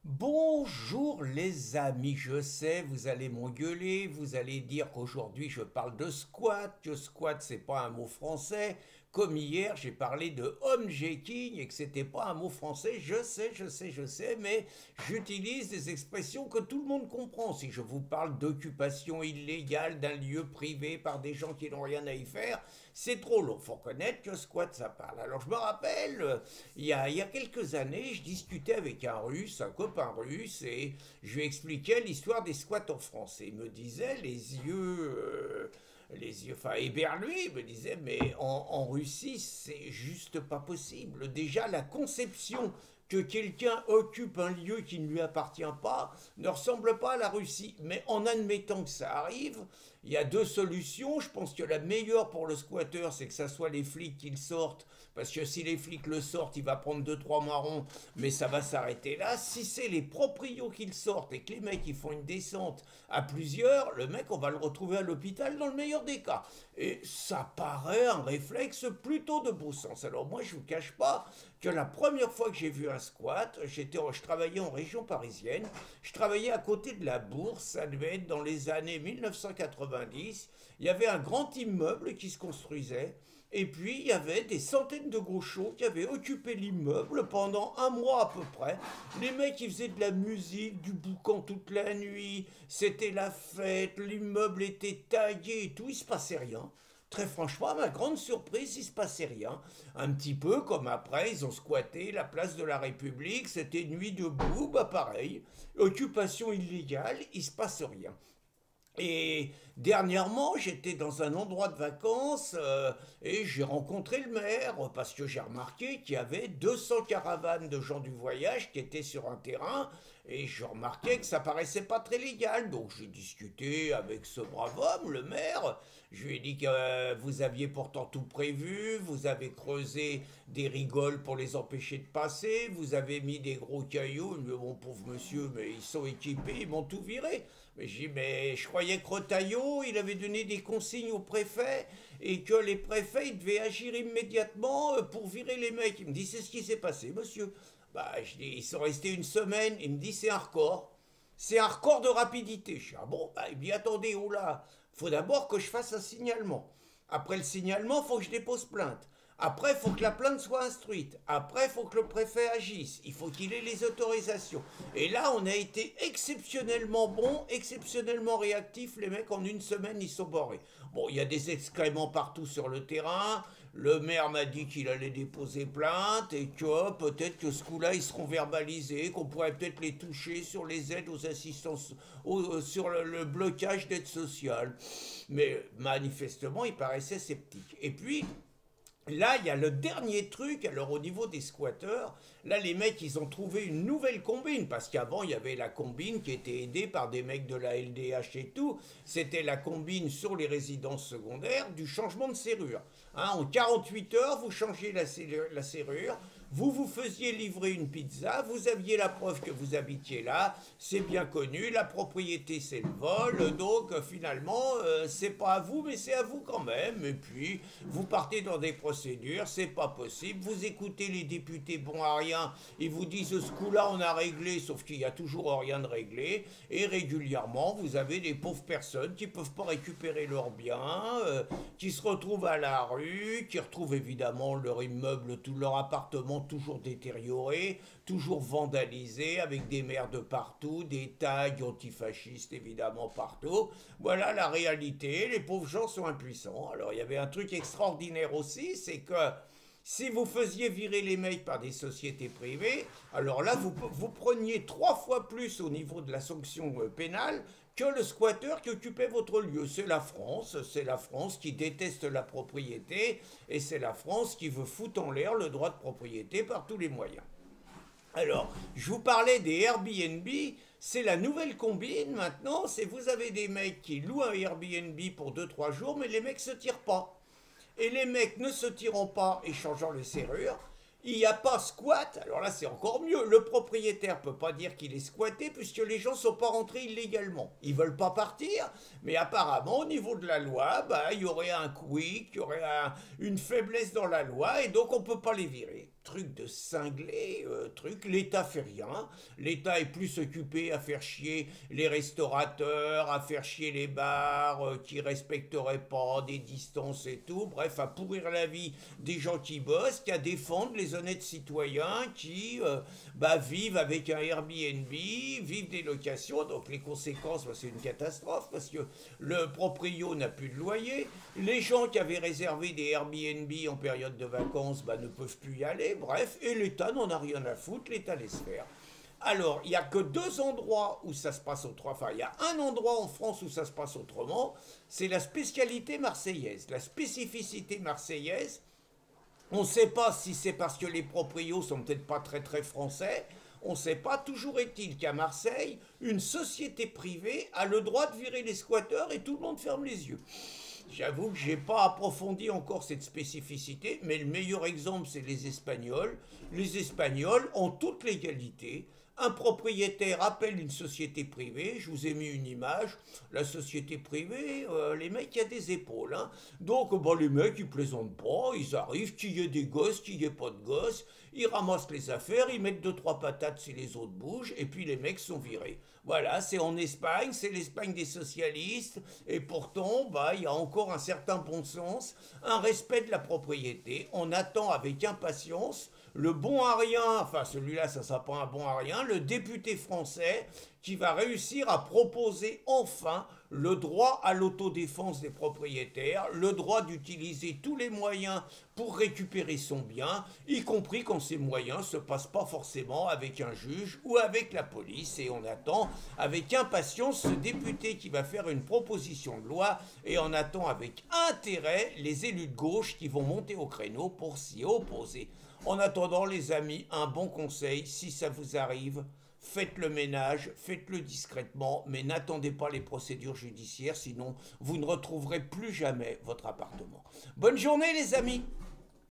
Bonjour les amis, je sais, vous allez m'engueuler, vous allez dire qu'aujourd'hui je parle de squat, que squat c'est pas un mot français, comme hier j'ai parlé de homejacking et que c'était pas un mot français, je sais, mais j'utilise des expressions que tout le monde comprend. Si je vous parle d'occupation illégale d'un lieu privé par des gens qui n'ont rien à y faire, c'est trop long, faut reconnaître que squat ça parle. Alors je me rappelle, il y a quelques années, je discutais avec un russe, un copain russe, et je lui expliquais l'histoire des squats en France. Et il me disait, les yeux, enfin éberlués, il me disait, mais en Russie, c'est juste pas possible. Déjà, la conception que quelqu'un occupe un lieu qui ne lui appartient pas ne ressemble pas à la Russie. Mais en admettant que ça arrive, il y a deux solutions. Je pense que la meilleure pour le squatteur, c'est que ça soit les flics qui le sortent, parce que si les flics le sortent, il va prendre deux trois marrons, mais ça va s'arrêter là. Si c'est les proprios qui le sortent et que les mecs ils font une descente à plusieurs, le mec on va le retrouver à l'hôpital dans le meilleur des cas. Et ça paraît un réflexe plutôt de bon sens. Alors moi je vous cache pas que la première fois que j'ai vu un squat, je travaillais en région parisienne, je travaillais à côté de la Bourse, ça devait être dans les années 1990, il y avait un grand immeuble qui se construisait, et puis il y avait des centaines de gauchos qui avaient occupé l'immeuble pendant un mois à peu près. Les mecs ils faisaient de la musique, du boucan toute la nuit, c'était la fête, l'immeuble était tagué et tout, il se passait rien. Très franchement, à ma grande surprise, il se passait rien. Un petit peu comme après, ils ont squatté la place de la République, c'était nuit debout, bah pareil. Occupation illégale, il se passe rien. Et dernièrement, j'étais dans un endroit de vacances et j'ai rencontré le maire parce que j'ai remarqué qu'il y avait 200 caravanes de gens du voyage qui étaient sur un terrain et je remarquais que ça paraissait pas très légal. Donc j'ai discuté avec ce brave homme, le maire. Je lui ai dit que vous aviez pourtant tout prévu, vous avez creusé des rigoles pour les empêcher de passer, vous avez mis des gros cailloux. Il me dit, mon pauvre monsieur, mais ils sont équipés, ils m'ont tout viré. Mais j'ai dit, mais je croyais que Retailleau, il avait donné des consignes au préfet et que les préfets, ils devaient agir immédiatement pour virer les mecs. Il me dit, c'est ce qui s'est passé, monsieur. Bah, je dis, ils sont restés une semaine. Il me dit, c'est un record. C'est un record de rapidité. Je dis, ah bon, bah, il me dit, attendez, oh là, faut d'abord que je fasse un signalement. Après le signalement, il faut que je dépose plainte. Après, il faut que la plainte soit instruite. Après, il faut que le préfet agisse. Il faut qu'il ait les autorisations. Et là, on a été exceptionnellement bon, exceptionnellement réactif. Les mecs, en une semaine, ils sont barrés. Bon, il y a des excréments partout sur le terrain. Le maire m'a dit qu'il allait déposer plainte et que peut-être que ce coup-là, ils seront verbalisés, qu'on pourrait peut-être les toucher sur les aides aux assistances, sur le blocage d'aide sociale. Mais manifestement, il paraissait sceptique. Et puis, là, il y a le dernier truc, alors au niveau des squatteurs, là les mecs ils ont trouvé une nouvelle combine, parce qu'avant il y avait la combine qui était aidée par des mecs de la LDH et tout, c'était la combine sur les résidences secondaires du changement de serrure. Hein, en 48 heures, vous changiez la serrure, vous vous faisiez livrer une pizza, vous aviez la preuve que vous habitiez là, c'est bien connu, la propriété c'est le vol, donc finalement c'est pas à vous mais c'est à vous quand même, et puis vous partez dans des procédures, c'est pas possible, vous écoutez les députés bons à rien, ils vous disent ce coup-là on a réglé, sauf qu'il y a toujours rien de réglé, et régulièrement vous avez des pauvres personnes qui peuvent pas récupérer leurs biens, qui se retrouvent à la rue, qui retrouvent évidemment leur immeuble, tout leur appartement toujours détérioré, toujours vandalisé, avec des maires de partout, des tags antifascistes évidemment partout. Voilà la réalité, les pauvres gens sont impuissants. Alors il y avait un truc extraordinaire aussi, c'est que si vous faisiez virer les mecs par des sociétés privées, alors là, vous preniez 3 fois plus au niveau de la sanction pénale que le squatteur qui occupait votre lieu. C'est la France qui déteste la propriété et c'est la France qui veut foutre en l'air le droit de propriété par tous les moyens. Alors, je vous parlais des Airbnb, c'est la nouvelle combine maintenant, c'est vous avez des mecs qui louent un Airbnb pour 2 3 jours, mais les mecs se tirent pas. Et les mecs ne se tirant pas et changeant les serrures, il n'y a pas squat. Alors là, c'est encore mieux. Le propriétaire peut pas dire qu'il est squatté puisque les gens sont pas rentrés illégalement. Ils veulent pas partir, mais apparemment, au niveau de la loi, bah, il y aurait un quick, il y aurait une faiblesse dans la loi et donc on peut pas les virer. truc de cinglé, truc, l'État fait rien. L'État est plus occupé à faire chier les restaurateurs, à faire chier les bars qui respecteraient pas des distances et tout. Bref, à pourrir la vie des gens qui bossent, qu'à défendre les honnêtes citoyens qui vivent avec un Airbnb, vivent des locations. Donc les conséquences, c'est une catastrophe parce que le proprio n'a plus de loyer. Les gens qui avaient réservé des Airbnb en période de vacances ne peuvent plus y aller. Bref, et l'État n'en a rien à foutre, l'État laisse faire. Alors, il n'y a que deux endroits où ça se passe autrement. Enfin, il y a un endroit en France où ça se passe autrement. C'est la spécialité marseillaise. La spécificité marseillaise, on ne sait pas si c'est parce que les proprios sont peut-être pas très très français. On ne sait pas. Toujours est-il qu'à Marseille, une société privée a le droit de virer les squatteurs et tout le monde ferme les yeux. J'avoue que j'ai pas approfondi encore cette spécificité, mais le meilleur exemple, c'est les Espagnols. Les Espagnols ont toute légalité. Un propriétaire appelle une société privée, je vous ai mis une image, la société privée, les mecs, il y a des épaules. Hein. Donc, les mecs, ils plaisantent pas, ils arrivent, qu'il y ait des gosses, qu'il n'y ait pas de gosses, ils ramassent les affaires, ils mettent deux, trois patates si les autres bougent, et puis les mecs sont virés. Voilà, c'est en Espagne, c'est l'Espagne des socialistes, et pourtant, il y a encore un certain bon sens, un respect de la propriété. On attend avec impatience le bon à rien, enfin celui-là ça sera pas un bon à rien, le député français qui va réussir à proposer enfin le droit à l'autodéfense des propriétaires, le droit d'utiliser tous les moyens pour récupérer son bien, y compris quand ces moyens ne se passent pas forcément avec un juge ou avec la police. Et on attend avec impatience ce député qui va faire une proposition de loi et on attend avec intérêt les élus de gauche qui vont monter au créneau pour s'y opposer. En attendant, les amis, un bon conseil, si ça vous arrive, faites le ménage, faites-le discrètement, mais n'attendez pas les procédures judiciaires, sinon vous ne retrouverez plus jamais votre appartement. Bonne journée les amis!